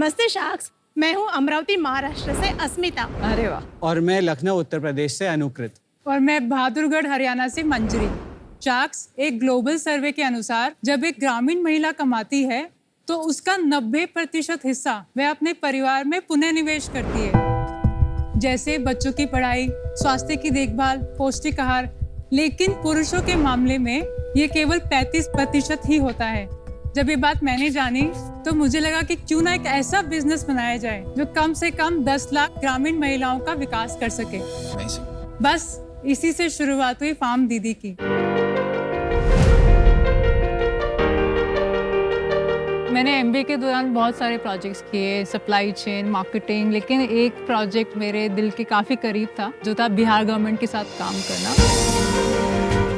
नमस्ते शाक्स, मैं हूँ अमरावती महाराष्ट्र से अस्मिता। अरे वाह। और मैं लखनऊ उत्तर प्रदेश से अनुकृत। और मैं बहादुरगढ़ हरियाणा से मंजरी। शाक्स, एक ग्लोबल सर्वे के अनुसार जब एक ग्रामीण महिला कमाती है तो उसका 90% हिस्सा वह अपने परिवार में पुनः निवेश करती है, जैसे बच्चों की पढ़ाई, स्वास्थ्य की देखभाल, पौष्टिक आहार। लेकिन पुरुषों के मामले में ये केवल 35% ही होता है। जब ये बात मैंने जानी तो मुझे लगा कि क्यों ना एक ऐसा बिजनेस बनाया जाए जो कम से कम 10 लाख ग्रामीण महिलाओं का विकास कर सके। बस इसी से शुरुआत हुई फार्म दीदी की। मैंने एमबीए के दौरान बहुत सारे प्रोजेक्ट्स किए, सप्लाई चेन, मार्केटिंग, लेकिन एक प्रोजेक्ट मेरे दिल के काफ़ी करीब था, जो था बिहार गवर्नमेंट के साथ काम करना।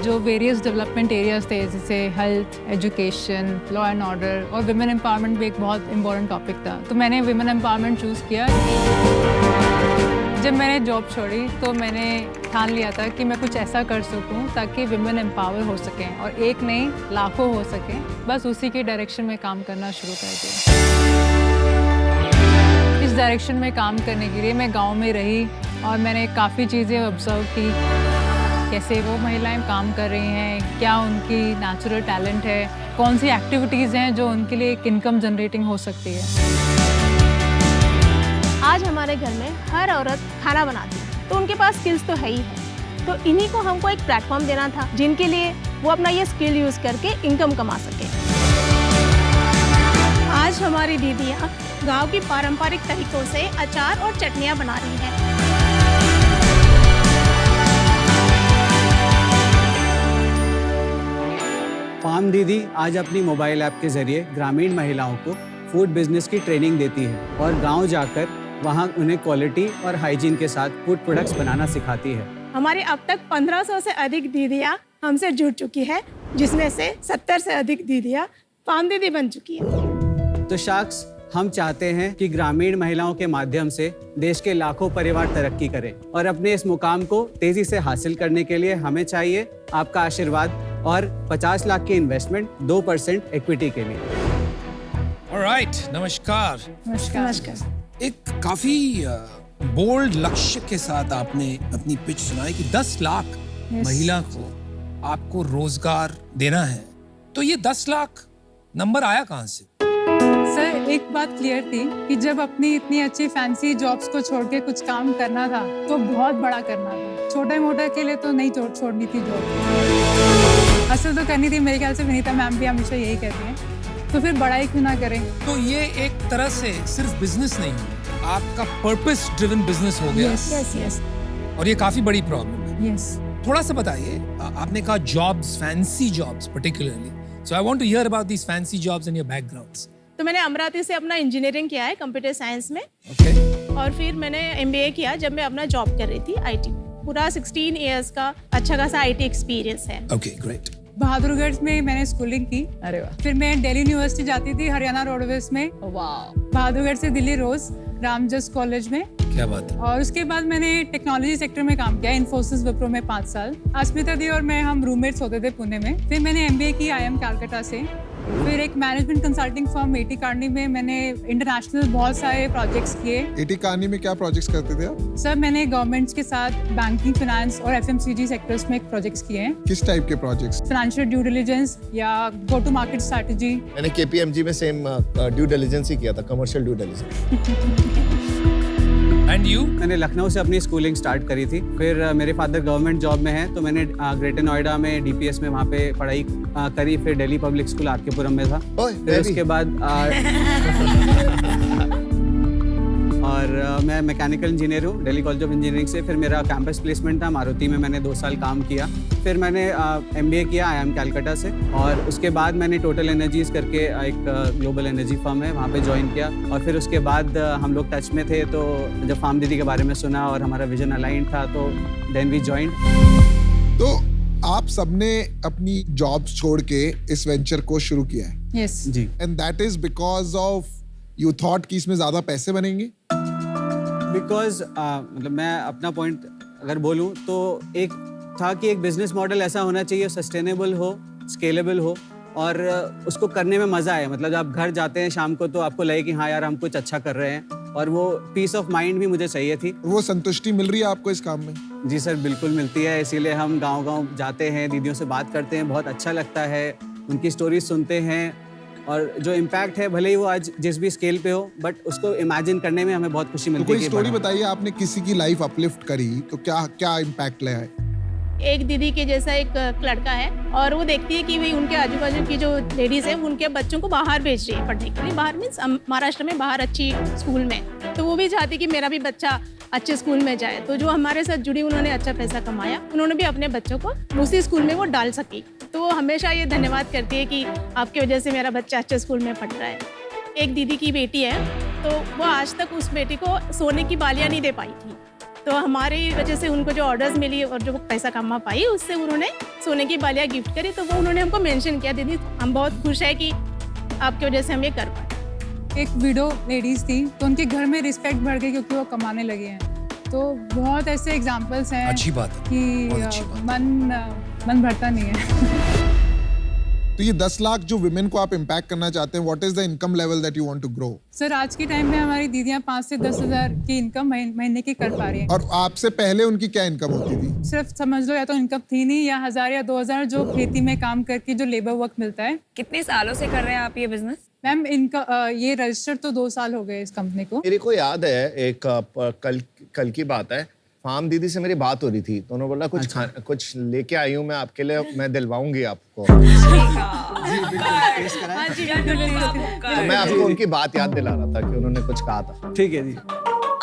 जो वेरियस डेवलपमेंट एरियाज थे, जैसे health, education, law and order और विमेन एम्पावरमेंट भी एक बहुत इम्पोर्टेंट टॉपिक था। तो मैंने विमेन एम्पावरमेंट चूज़ किया। जब मैंने जॉब छोड़ी तो मैंने ठान लिया था कि मैं कुछ ऐसा कर सकूं ताकि विमेन एम्पावर हो सकें और एक नहीं लाखों हो सकें। बस उसी के डायरेक्शन में काम करना शुरू कर दिया। इस डायरेक्शन में काम करने के लिए मैं गांव में रही और मैंने काफ़ी चीज़ें ऑब्जर्व की, कैसे वो महिलाएं काम कर रही हैं, क्या उनकी नेचुरल टैलेंट है, कौन सी एक्टिविटीज़ हैं जो उनके लिए एक इनकम जनरेटिंग हो सकती है। आज हमारे घर में हर औरत खाना बनाती है, तो उनके पास स्किल्स तो है ही है। तो इन्हीं को हमको एक प्लेटफॉर्म देना था जिनके लिए वो अपना ये स्किल यूज करके इनकम कमा सके। आज हमारी दीदियाँ गांव की पारंपरिक तरीकों से अचार और चटनियाँ बना रही हैं। फार्म दीदी आज अपनी मोबाइल ऐप के जरिए ग्रामीण महिलाओं को फूड बिजनेस की ट्रेनिंग देती है और गांव जाकर वहां उन्हें क्वालिटी और हाइजीन के साथ फूड प्रोडक्ट्स बनाना सिखाती है। हमारी अब तक 1500 से अधिक दीदियाँ हमसे जुड़ चुकी है, जिसमें से 70 से अधिक दीदियाँ फार्म दीदी बन चुकी है। तो शाक्स, हम चाहते हैं कि ग्रामीण महिलाओं के माध्यम से देश के लाखों परिवार तरक्की करें और अपने इस मुकाम को तेजी से हासिल करने के लिए हमें चाहिए आपका आशीर्वाद और 50 लाख की इन्वेस्टमेंट 2% इक्विटी के लिए। ऑलराइट, नमस्कार। नमस्कार। एक काफी बोल्ड लक्ष्य के साथ आपने अपनी पिच सुनाई कि 10 लाख महिला को आपको रोजगार देना है। तो ये 10 लाख नंबर आया कहाँ से? सर, एक बात क्लियर थी कि जब अपनी इतनी अच्छी फैंसी जॉब्स को छोड़ के कुछ काम करना था तो बहुत बड़ा करना था। छोटे मोटे के लिए तो नहीं छोड़नी थी जॉब, असल तो करनी थी। मेरे ख्याल से विनीता मैम भी हमेशा यही कहती हैं, तो फिर बड़ा ही क्यों ना करें। तो ये एक तरह से सिर्फ बिजनेस नहीं है, आपका पर्पस ड्रिवन बिजनेस हो गया। यस। और ये काफी बड़ी प्रॉब्लम है। यस। थोड़ा सा बताइए, आपने कहा jobs, fancy jobs particularly, so I want to hear about these fancy jobs and your backgrounds. तो मैंने अमरावती से अपना इंजीनियरिंग किया है कंप्यूटर साइंस में। और फिर मैंने एमबीए किया जब मैं अपना जॉब कर रही थी आईटी। पूरा 16 इयर्स का अच्छा खासा आईटी एक्सपीरियंस है। Okay, great. बहादुरगढ़ में मैंने स्कूलिंग की। अरे वाह। फिर मैं दिल्ली यूनिवर्सिटी जाती थी, हरियाणा रोडवेज में। वाह। बहादुरगढ़ से दिल्ली रोज रामजस कॉलेज में। क्या बात है। और उसके बाद मैंने टेक्नोलॉजी सेक्टर में काम किया, इन्फोसिस विप्रो में 5 साल। अस्मिता दी और मैं हम रूममेट्स होते थे पुणे में। फिर मैंने एमबीए की आईएम कलकत्ता से। फिर एक management consulting firm eighty Carney में मैंने इंटरनेशनल बहुत सारे प्रोजेक्ट्स किए। एटी कार्नी में क्या प्रोजेक्ट्स करते थे आप? सर, मैंने गवर्नमेंट्स के साथ बैंकिंग, फाइनेंस और एफएमसीजी सेक्टर्स में प्रोजेक्ट्स किए हैं। किस टाइप के प्रोजेक्ट्स? फाइनेंशियल ड्यू डिलिजेंस या गो टू मार्केट स्ट्रेटजी। मैंने केपीएमजी में सेम ड्यू डिलिजेंस ही किया था, commercial due diligence. And you? मैंने लखनऊ से अपनी स्कूलिंग स्टार्ट करी थी। फिर मेरे फादर गवर्नमेंट जॉब में हैं, तो मैंने ग्रेटर नोएडा में डीपीएस में वहाँ पे पढ़ाई करी। फिर दिल्ली पब्लिक स्कूल आरकेपुरम में था। फिर उसके बाद और मैं मैकेनिकल इंजीनियर हूँ दिल्ली कॉलेज ऑफ इंजीनियरिंग से। फिर मेरा कैंपस प्लेसमेंट था मारुति में, मैंने 2 साल काम किया। फिर मैंने एमबीए किया आईएम कलकत्ता से और उसके बाद मैंने टोटल एनर्जीज करके एक ग्लोबल एनर्जी फर्म है, वहाँ पे ज्वाइन किया। और फिर उसके बाद हम लोग टच में थे, तो जब फार्म दीदी के बारे में सुना और हमारा विजन अलाइन था, तो देन वी जॉइंड। तो आप सबने अपनी जॉब छोड़ के इस वेंचर को शुरू किया है। यस जी। And that is because of you thought कि इसमें ज्यादा पैसे बनेंगे। बिकॉज मतलब मैं अपना पॉइंट अगर बोलूँ तो एक था कि एक बिजनेस मॉडल ऐसा होना चाहिए, सस्टेनेबल हो, स्केलेबल हो और उसको करने में मज़ा आए। मतलब जब आप घर जाते हैं शाम को तो आपको लगे कि हाँ यार हम कुछ अच्छा कर रहे हैं, और वो पीस ऑफ माइंड भी मुझे चाहिए थी। वो संतुष्टि मिल रही है आपको इस काम में? जी सर, बिल्कुल मिलती है। इसीलिए हम गांव-गांव जाते हैं, दीदियों से बात करते हैं, बहुत अच्छा लगता है, उनकी स्टोरी सुनते हैं, और जो इम्पैक्ट है भले ही वो आज जिस भी स्केल पे हो, बट उसको इमेजिन करने में हमें बहुत खुशी तो मिलती है। कोई स्टोरी बताइए, आपने किसी की लाइफ अपलिफ्ट करी तो क्या क्या इम्पैक्ट ले आए? एक दीदी के जैसा एक लड़का है, और वो देखती है कि भाई उनके आजू बाजू की जो लेडीज है उनके बच्चों को बाहर भेज रही है पढ़ने के लिए। बाहर मीन्स महाराष्ट्र में बाहर अच्छी स्कूल में, तो वो भी चाहती कि मेरा भी बच्चा अच्छे स्कूल में जाए। तो जो हमारे साथ जुड़ी, उन्होंने अच्छा पैसा कमाया, उन्होंने भी अपने बच्चों को उसी स्कूल में वो डाल सकी। तो वो हमेशा ये धन्यवाद करती है कि आपकी वजह से मेरा बच्चा अच्छे स्कूल में पढ़ रहा है। एक दीदी की बेटी है, तो वो आज तक उस बेटी को सोने की बालियाँ नहीं दे पाई थी, तो हमारी वजह से उनको जो ऑर्डर्स मिली और जो पैसा कमा पाई, उससे उन्होंने सोने की बालियाँ गिफ्ट करी। तो वो उन्होंने हमको मेंशन किया, दीदी हम बहुत खुश है कि आपकी वजह से हम ये कर पाए। एक विडो लेडीज थी, तो उनके घर में रिस्पेक्ट बढ़ गई क्योंकि वो कमाने लगे हैं। तो बहुत ऐसे एग्जांपल्स हैं। अच्छी बात है, कि बहुत अच्छी बात। मन भरता नहीं है। तो ये 10 लाख जो विमेन को आप इम्पैक्ट करना चाहते हैं, what is the income level that you want to grow? Sir, आज के टाइम में हमारी दीदियां 5 से 10 हज़ार की इनकम महीने की कर पा रही हैं। और आपसे पहले उनकी क्या इनकम होती थी? सिर्फ समझ लो या तो इनकम थी नहीं, या 1000 या 2000 जो खेती में काम करके जो लेबर वर्क मिलता है। कितने सालों से कर रहे हैं आप ये बिजनेस? मैम, इनका ये रजिस्टर तो 2 साल हो गए इस कंपनी को। मेरे को याद है एक कल की बात है, फार्म दीदी से मेरी बात हो रही थी, तो उन्होंने बोला कुछ लेके आई हूँ मैं आपके लिए, मैं दिलवाऊंगी आपको। तो मैं आपको उनकी बात याद दिला रहा था कि उन्होंने कुछ कहा था। ठीक है जी।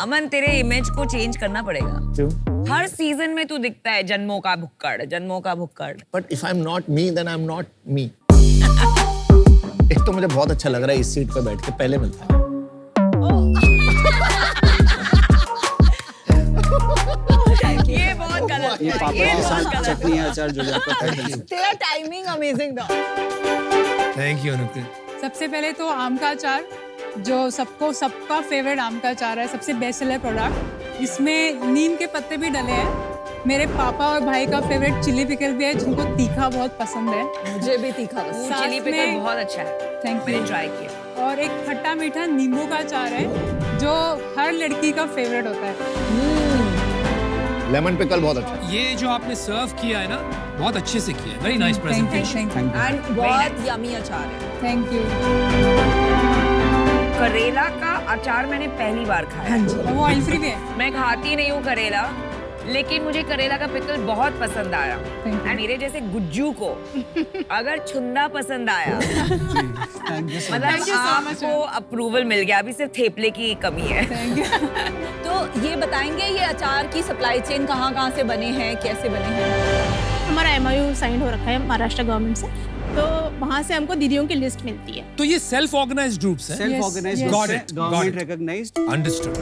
अमन, तेरे इमेज को चेंज करना पड़ेगा। क्यों? हर सीजन में तू दिखता है जन्मों का भुक्कड़, जन्मों का भुक्कड़। But if I am not me then I am not me. एक तो मुझे बहुत अच्छा लग रहा है इस सीट पे बैठ के, पहले मिलता है। ये बहुत गलत ये है, पापड़ ये के बहुत साथ गलत चटनी अचार जो जाता है। तेरा टाइमिंग अमेजिंग था। Thank you Anukrit. सबसे पहले तो आम का अचार, जो सबका फेवरेट आम का अचार है, सबसे बेस्ट सेलर प्रोडक्ट। इसमें नीम के पत्ते भी डले हैं। मेरे पापा और भाई का फेवरेट चिली पिकल भी है, जिनको तीखा बहुत पसंद है। मुझे भी तीखा पसंद है। चिली पिकल बहुत अच्छा है, थैंक मैंने यू। ट्राई किया। और एक खट्टा मीठा नींबू का अचार है, जो हर लड़की का फेवरेट होता है। लेमन पिकल बहुत अच्छा है। ये जो आपने सर्व किया है ना, बहुत अच्छे से किया है, very nice presentation. Thank and बहुत यमी अचार है। यू। करेला का अचार मैंने पहली बार खाया। वो ऑयल फ्री भी है। मैं खाती नहीं हूँ करेला, लेकिन मुझे करेला का पिकल बहुत पसंद आया। Thank you. एंड मेरे जैसे गुज्जू को अगर छुंदा पसंद आया, मतलब आपको अप्रूवल मिल गया। अभी सिर्फ थेपले की कमी है। तो ये बताएंगे, ये अचार की सप्लाई चेन कहाँ से बने हैं, कैसे बने हैं? हमारा MOU साइन हो रखा है महाराष्ट्र गवर्नमेंट से, तो वहाँ से हमको दीदियों की लिस्ट मिलती है। तो ये सेल्फ ऑर्गेनाइज्ड ग्रुप्स हैं। Self organised, Got it, got government it. Recognised. Understood.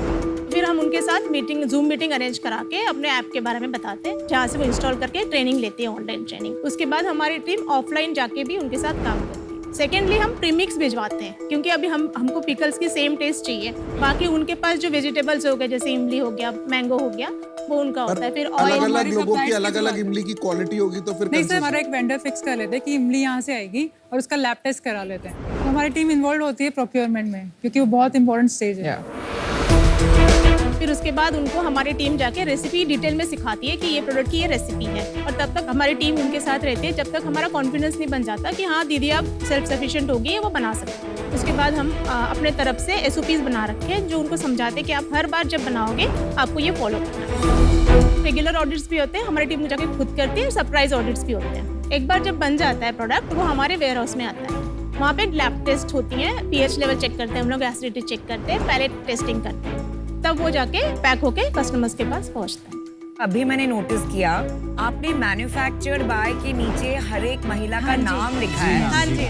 फिर हम उनके साथ जूम मीटिंग अरेंज करा के अपने ऐप के बारे में बताते हैं, जहाँ से वो इंस्टॉल करके ट्रेनिंग लेते हैं, ऑनलाइन ट्रेनिंग। उसके बाद हमारी टीम ऑफलाइन जाके भी उनके साथ काम करती है। सेकेंडली, हम प्रीमिक्स भिजवाते हैं, क्योंकि अभी हमको पिकल्स की सेम टेस्ट चाहिए। बाकी उनके पास जो वेजिटेबल्स हो गए, जैसे इमली हो गया, मैंगो हो गया, वो उनका होता है। फिर ऑयल, अलग-अलग लोगों की supplies अलग-अलग इमली की क्वालिटी होगी, तो फिर नहीं सर, हमारा एक वेंडर फिक्स कर लेते हैं कि इमली यहाँ से आएगी, और उसका लैब टेस्ट करा लेते हैं। तो हमारी टीम इन्वॉल्व होती है प्रोक्योरमेंट में, क्योंकि वो बहुत इंपॉर्टेंट स्टेज है। फिर उसके बाद उनको हमारी टीम जाके रेसिपी डिटेल में सिखाती है कि ये प्रोडक्ट की ये रेसिपी है, और तब तक हमारी टीम उनके साथ रहती है, जब तक हमारा कॉन्फिडेंस नहीं बन जाता कि हाँ दीदी आप सेल्फ सफिशिएंट होगी, वो बना सकते हैं। उसके बाद हम अपने तरफ से SOPs बना रखे हैं, जो उनको समझाते हैं कि आप हर बार जब बनाओगे आपको ये फॉलो करना है। रेगुलर ऑडिट्स भी होते हैं, हमारी टीम जाके खुद करती है, सरप्राइज ऑडिट्स भी होते हैं। एक बार जब बन जाता है प्रोडक्ट, तो वो हमारे वेयर हाउस में आता है। वहाँ पे लैब टेस्ट होती है, pH लेवल चेक करते हैं हम लोग, एसिडिटी चेक करते हैं, पैलेट टेस्टिंग करते हैं, तब वो जाके पैक होके कस्टमर्स के पास पहुंचता है। अभी मैंने नोटिस किया, आपने मैन्युफैक्चर्ड बाय के नीचे हर एक महिला का नाम लिखा है। हाँ जी।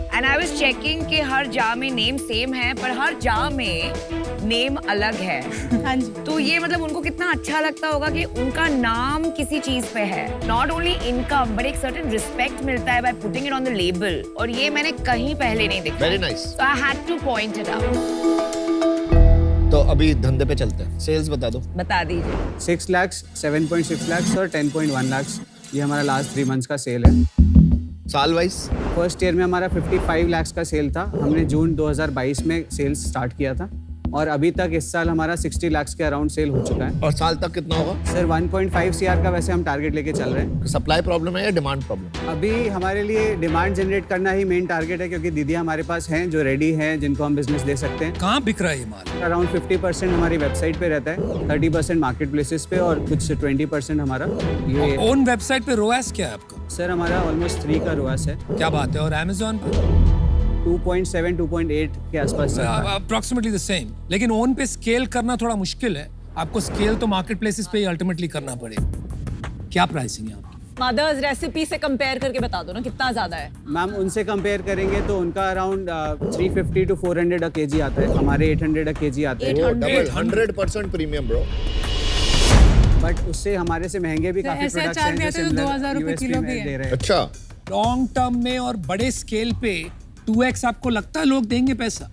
एंड आई वाज चेकिंग कि हर जार में नेम सेम है, पर हर जार में नेम अलग है। हाँ जी। तो ये मतलब उनको कितना अच्छा लगता होगा कि उनका नाम किसी चीज पे है। नॉट ओनली इनकम, बट एक सर्टेन रिस्पेक्ट मिलता है by putting it on the label, और ये मैंने कहीं पहले नहीं देखा। Very nice. So I had two point it out. तो अभी धंधे पे चलते हैं, सेल्स बता दो। बता दीजिए। 6 lakhs, 7.6 lakhs और 10.1 lakhs, ये हमारा लास्ट 3 months का सेल है। साल वाइज? फर्स्ट ईयर में हमारा 55 लाख का सेल था, हमने जून 2022 में सेल्स स्टार्ट किया था और अभी तक इस साल हमारा 60 लाख के अराउंड सेल हो चुका है। और साल तक कितना होगा? सर 1.5 CR का वैसे हम टारगेट लेके चल रहे हैं। सप्लाई प्रॉब्लम है या डिमांड प्रॉब्लम? अभी हमारे लिए डिमांड जनरेट करना ही मेन टारगेट है, क्योंकि दीदियाँ हमारे पास हैं जो रेडी हैं, जिनको हम बिजनेस दे सकते हैं। कहाँ बिक रहा है ये माल? अराउंड 50% हमारी वेबसाइट पे रहता है, 30% मार्केट प्लेसेस पे और कुछ 20% हमारा ये। ओन वेबसाइट पे रोएस क्या है आपका? सर हमारा ऑलमोस्ट 3 का रोआस है। क्या बात है? और अमेज़न पे 2.7 2.8 के आसपास चल रहा है। Approximately the same. लेकिन ओन पे स्केल करना थोड़ा मुश्किल है, आपको स्केल तो मार्केट प्लेसेस पे ही अल्टीमेटली करना पड़ेगा। क्या प्राइसिंग है आपकी? मदर्स रेसिपी से कंपेयर करके बता दो ना कितना ज्यादा है। मैम उनसे कंपेयर करेंगे तो उनका अराउंड 350 to 400 अ केजी आता है, हमारे 800 अ केजी आते हैं। 800 100% प्रीमियम ब्रो। बट उससे हमारे से महंगे भी तो काफी SHR प्रोडक्ट्स हैं भी जो आते हैं तो सिमिलर 2000 रुपए USP किलो में भी है। दे रहे हैं। अच्छा, लॉन्ग टर्म में और बड़े स्केल पे 2x आपको लगता है लोग देंगे पैसा?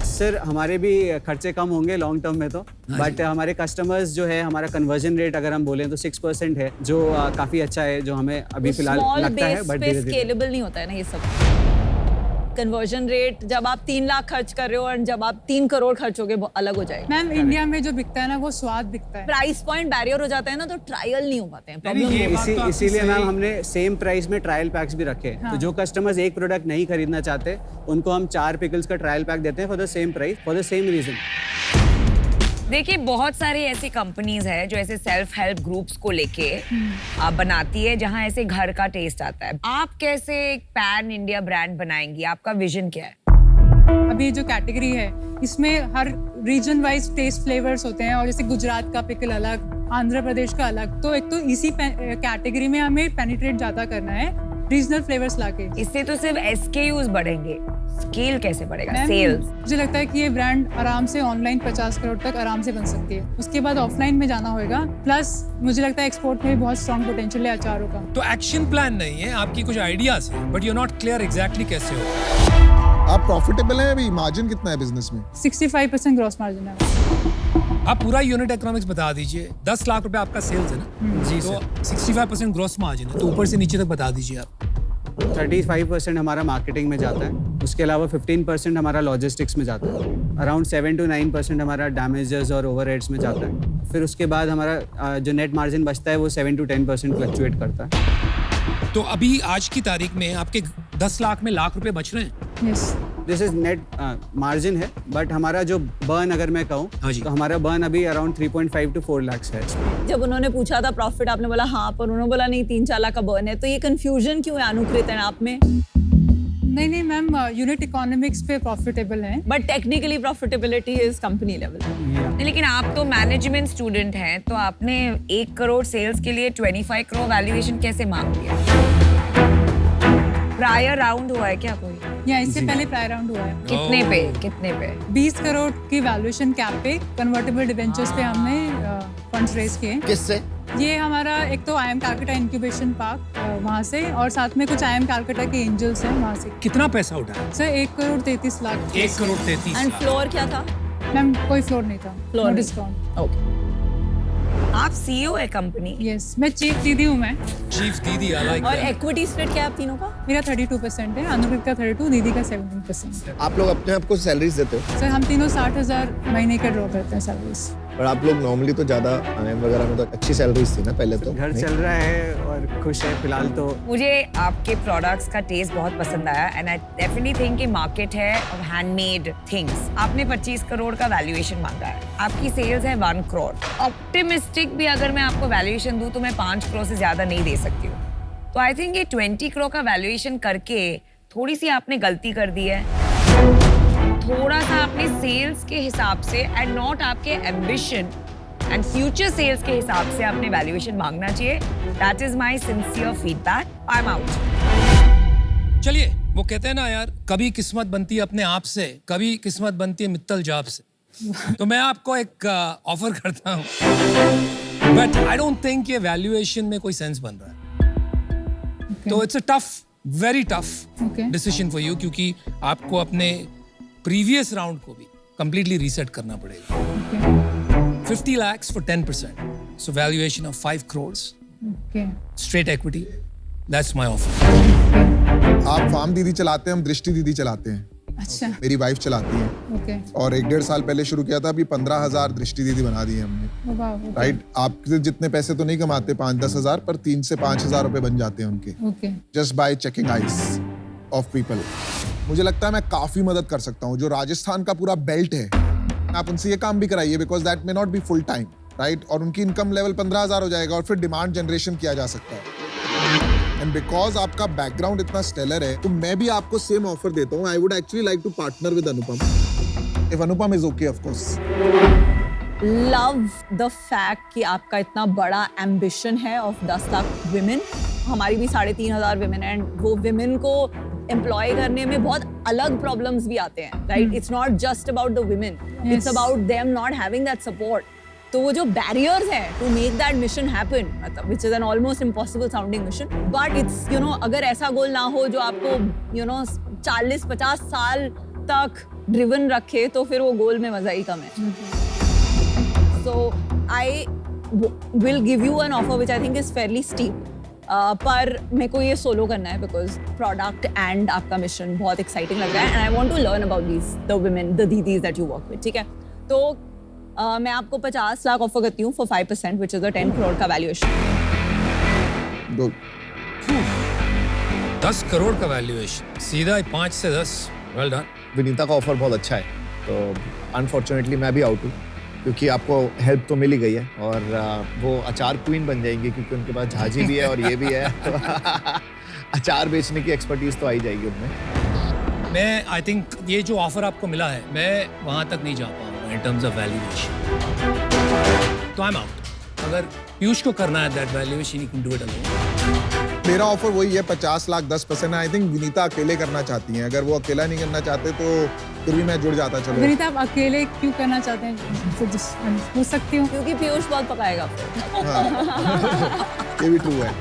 सर हमारे भी खर्चे कम होंगे लॉन्ग टर्म में तो, बट हमारे कस्टमर्स जो है, हमारा कन्वर्जन रेट अगर हम बोलें तो 6% है, जो काफी अच्छा है, जो हमें अभी फिलहाल स्मॉल लगता है। बेस बट पे धीरे धीरे स्केलेबल नहीं होता है ना ये सब। कन्वर्जन रेट जब आप 3 लाख खर्च कर रहे हो और जब आप 3 करोड़ खर्चोगे वो अलग हो जाएगा। मैम इंडिया में जो बिकता है ना वो स्वाद बिकता है। प्राइस पॉइंट बैरियर हो जाता है ना, तो ट्रायल नहीं हो पाते हैं। नहीं, ये बात तो आपकी इसीलिए सही। मैम हमने सेम प्राइस में ट्रायल पैक्स भी रखे हैं। तो जो कस्टमर्स एक प्रोडक्ट नहीं खरीदना चाहते उनको हम 4 पिकल्स का ट्रायल पैक देते हैं for the same price, for the same reason. देखिए बहुत सारी ऐसी कंपनीज है जो ऐसे सेल्फ हेल्प ग्रुप्स को लेके बनाती है, जहाँ ऐसे घर का टेस्ट आता है। आप कैसे एक पैन इंडिया ब्रांड बनाएंगी? आपका विजन क्या है? अभी जो कैटेगरी है इसमें हर रीजन वाइज टेस्ट फ्लेवर्स होते हैं, और जैसे गुजरात का पिकल अलग, आंध्र प्रदेश का अलग, तो एक तो इसी कैटेगरी में हमें पेनिट्रेट ज्यादा करना है रीजनल फ्लेवर्स लाके। इससे तो सिर्फ SKUs बढ़ेंगे, स्केल कैसे बढ़ेगा? Ma'am, sales. मुझे लगता है कि ये ब्रांड आराम से ऑनलाइन 50 करोड़ तक आराम से बन सकती है। उसके बाद ऑफलाइन में जाना होगा, प्लस मुझे लगता है एक्सपोर्ट में भी बहुत स्ट्रॉन्ग पोटेंशियल है अचारों का। तो एक्शन प्लान नहीं है, आपकी कुछ आइडियाज है, but you not clear exactly कैसे हो। आप प्रॉफिटेबल हैं अभी? मार्जिन कितना है बिजनेस में? 65% ग्रॉस मार्जिन है। आप पूरा यूनिट इकोनॉमिक्स बता दीजिए। 10 लाख रुपए आपका सेल्स है ना? जी तो 65% ग्रॉस मार्जिन है, तो ऊपर से नीचे तक बता दीजिए आप। 35% हमारा मार्केटिंग में जाता है, उसके अलावा 15% हमारा लॉजिस्टिक्स में जाता है, अराउंड 7 to 9% हमारा डैमेजेस और ओवरहेड्स में जाता है। फिर उसके बाद हमारा जो नेट मार्जिन बचता है वो 7 to 10% फ्लक्चुएट करता है। तो अभी आज की तारीख में आपके 10 लाख में लाख रुपए बच रहे हैं? Yes. This is net margin है, बट हमारा जो बर्न अगर मैं कहूँ हाँ जी। तो हमारा बर्न अभी अराउंड 3.5 to 4 लाख है। जब उन्होंने पूछा था प्रॉफिट, आपने बोला हाँ, पर उन्होंने बोला नहीं 3-4 लाख का बर्न है, तो ये कंफ्यूजन क्यों है अनुकृत है आप में? नहीं मैम, यूनिट इकोनॉमिक्स पे प्रॉफिटेबल है। But technically profitability is company level. नहीं, लेकिन आप तो मैनेजमेंट स्टूडेंट हैं, तो आपने 1 करोड़ सेल्स के लिए 25 करोड़ वैल्यूएशन कैसे मांग लिया? प्रायर राउंड हुआ है क्या कोई? या इससे पहले प्रायर राउंड हुआ है। कितने पे? कितने पे? 20 करोड़ की वैल्यूएशन कैप पे कन्वर्टेबल डिबेंचर्स पे हमने फंड्स रेज किए। किससे? ये हमारा एक तो IIM कैलकाटा इंक्यूबेशन पार्क वहाँ से, और साथ में कुछ IIM कैलकाटा के एंजल्स हैं वहाँ से। कितना पैसा उठाया? Sir 1 crore 33 lakh. 1 crore 33 and lakh. Floor क्या था? मैम कोई फ्लोर नहीं था, Floor नो नहीं। डिस्काउंट। ओके। आप CEO है कंपनी? यस, मैं चीफ दीदी हूँ मैं। चीफ दीदी, आई लाइक और दैट। इक्विटी स्प्लिट क्या है आप तीनों का? मेरा 32% है, अनुकृत का 32, दीदी का 17%। आप लोग अपने आप को सैलरीज देते हो? सर हम तीनों 60,000 महीने का ड्रॉ करते हैं सर्विस। और आप लोग नॉर्मली तो ज्यादा IIM वगैरह में तो अच्छी सैलरीज थी ना पहले तो? घर नहीं? चल रहा है और खुश है फिलहाल तो। मुझे आपके प्रोडक्ट्स का टेस्ट बहुत पसंद आया, एंड आई डेफिनेटली थिंक कि मार्केट है और हैंडमेड थिंग्स। आपने 25 करोड़ का वैल्यूएशन मांगा है, आपकी सेल्स है 1 करोड़। ऑप्टिमिस्टिक भी अगर मैं आपको वैल्यूएशन दूं तो मैं 5 करोड़ से ज्यादा नहीं दे सकती हूँ। तो आई थिंक ये 20 करोड़ का वैल्यूएशन करके थोड़ी सी आपने गलती कर दी है। थोड़ा सा आपने सेल्स के हिसाब से एंड नॉट आपके एम्बिशन एंड फ्यूचर सेल्स के हिसाब से आपने वैल्यूएशन मांगना चाहिए। That is my sincere feedback. I am out. चलिए, वो कहते हैं ना यार, कभी किस्मत बनती है अपने आप से, कभी किस्मत बनती है मित्तल जाप से। तो मैं आपको एक ऑफर करता हूँ, बट आई डोंट थिंक ये वैल्यूएशन में कोई सेंस बन रहा है। तो it's a tough, very tough Okay. Decision for you, क्योंकि आपको अपने प्रीवियस राउंड को भी कंप्लीटली रीसेट करना पड़ेगा। 50 lakhs for 10%, so valuation of 5 crores, okay. straight equity, that's my offer. आप फार्म दीदी चलाते हैं, हम दृष्टि दीदी चलाते हैं। अच्छा, मेरी वाइफ चलाती है ओके, और 1-1.5 साल पहले शुरू किया था, अभी 15,000 दृष्टि दीदी बना दी है हमने। वाह, राइट, आप जितने पैसे तो नहीं कमाते 5-10 हजार, पर 3 से 5,000 रुपए बन जाते हैं उनके, okay, just by checking eyes of people. मुझे लगता है मैं काफी मदद कर सकता हूँ। जो राजस्थान का पूरा बेल्ट है, आप उनसे ये काम भी कराइए, because that may not be full time, right, और उनकी इनकम लेवल 15,000 हो जाएगा और फिर डिमांड जनरेशन किया जा सकता है। एंड बिकॉज आपका बैकग्राउंड इतना स्टेलर है, तो मैं भी आपको सेम ऑफर देता हूँ। I would actually like to partner with Anupam, if Anupam is okay of course. Love the fact कि आपका इतना बड़ा एम्बिशन है ऑफ 10 लाख विमेन। हमारी भी 3,500 विमेन एंड वो विमेन को एम्प्लॉय करने में बहुत अलग प्रॉब्लम्स भी आते हैं, right? It's not just about the women, it's about them not having that support. तो वो जो बैरियर्स हैं to make that mission happen, मतलब which is an almost impossible sounding mission, but it's अगर ऐसा गोल ना हो जो आपको 40-50 साल तक ड्रिवन रखे, तो फिर वो गोल में मजा ही कम है। So I will give you an offer which I think is fairly steep. पर मेरे को ये सोलो करना है बिकॉज प्रोडक्ट एंड आपका मिशन बहुत एक्साइटिंग लग रहा है and I want to learn about the women, the दीदीज दैट यू वर्क विद, ठीक है? तो मैं आपको 50 लाख ऑफर करती हूँ for 5%, which is a 10 crore का वैल्यूएशन। 10 करोड़ का वैल्यूएशन, सीधा 5 से 10। Well done. विनीता का ऑफर बहुत अच्छा है, तो अनफॉर्चुनेटली मैं भी आउट हूँ, क्योंकि आपको हेल्प तो मिल ही गई है और वो अचार क्वीन बन जाएंगी, क्योंकि उनके पास झाजी भी है और ये भी है। तो अचार बेचने की एक्सपर्टीज तो आई जाएगी उनमें। मैं आई थिंक ये जो ऑफर आपको मिला है, मैं वहां तक नहीं जा पाऊंगा इन टर्म्स ऑफ वैल्यूएशन, तो आई एम आउट। अगर पीयूष को करना है that valuation, you can do it alone. मेरा ऑफर वही है, 50 लाख 10%। आई थिंक विनीता अकेले करना चाहती हैं, अगर वो अकेला नहीं करना चाहते तो फिर भी मैं जुड़ जाता। चलो विनीता, आप अकेले क्यों करना चाहते हैं? पूछ सकती हूँ? क्योंकि पीयूष बहुत पकाएगा। ये भी ट्रू है।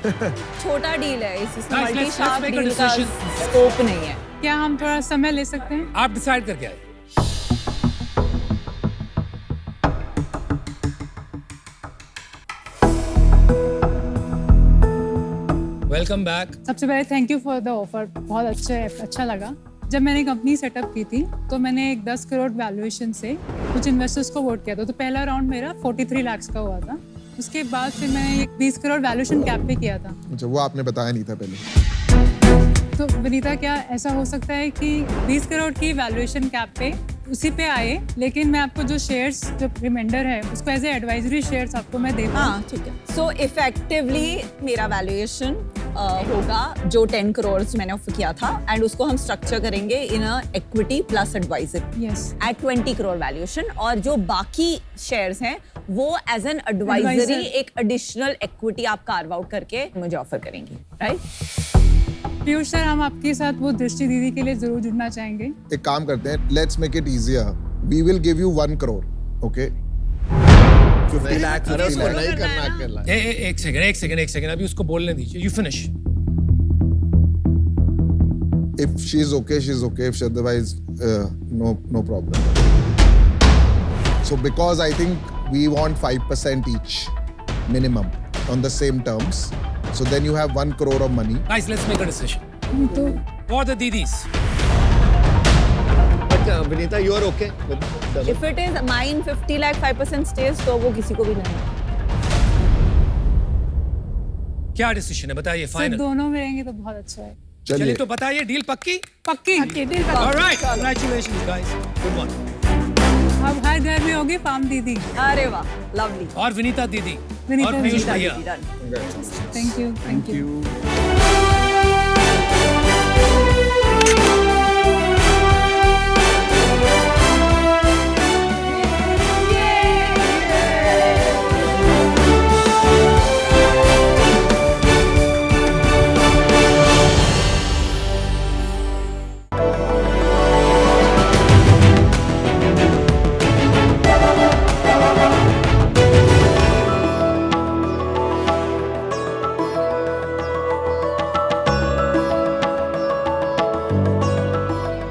छोटा डील है, इसमें Guys, multi let's sharp make a deal का decision. स्कोप नहीं है। क्या हम थोड़ा समय ले सकते हैं? आप डिसाइड करके आए। Welcome back. सबसे पहले thank you for the offer, बहुत अच्छा लगा। जब मैंने कंपनी सेटअप की थी तो मैंने एक 10 करोड़ वैल्यूएशन से कुछ इन्वेस्टर्स को वोट किया था। तो पहला राउंड मेरा 43 लाख का हुआ था। उसके बाद फिर मैंने एक 20 करोड़ वैल्यूएशन कैप पे किया था। अच्छा, वो आपने बताया नहीं था पहले। तो विनीता, क्या ऐसा हो सकता है कि 20 करोड़ की वैल्यूएशन कैप पे उसी पे आए, लेकिन मैं आपको जो शेयर्स, जो रिमाइंडर है, उसको एज ए एडवाइजरी शेयर्स आपको मैं देता हूँ। हाँ, ठीक है। सो इफेक्टिवली मेरा वैल्यूएशन होगा जो 10 करोड़ मैंने ऑफर किया था, एंड उसको हम स्ट्रक्चर करेंगे in a equity plus advisor yes, at 20 crore valuation, और जो बाकी शेयर्स हैं वो एज एन एडवाइजरी एक एडिशनल इक्विटी आप कार्व आउट करके मुझे ऑफर करेंगी, राइट? पीयूष सर, हम आपके साथ वो दृष्टि दीदी के लिए जरूर जुड़ना चाहेंगे। एक काम करते हैं, let's make it easier. We will give you 1 crore, okay? 50 lakh, अरे 50 उसको लाख। नहीं करना अकेला। एक सेकंड, अभी उसको बोलने दीजिए। You finish. If she's okay, she's okay. If she otherwise, no problem. So because I think we want 5% each minimum on the same terms. So then you have 1 crore of money. Guys, let's make a decision. तो For the didis. But Vinita, you are okay with the... If it is mine 50 lakh 5% stays, तो वो किसी को भी नहीं। क्या decision है बताइए? Sir final. दोनों में रहेंगे तो बहुत अच्छा है। चलिए चलिए तो बताइए, डील पक्की? पक्की। Alright, congratulations guys, good one. अब हर घर में होगी फार्म दीदी। अरे वाह, लवली। और विनीता दीदी विनीता और पीयूष दीदी। भैया। Thank you. Thank you.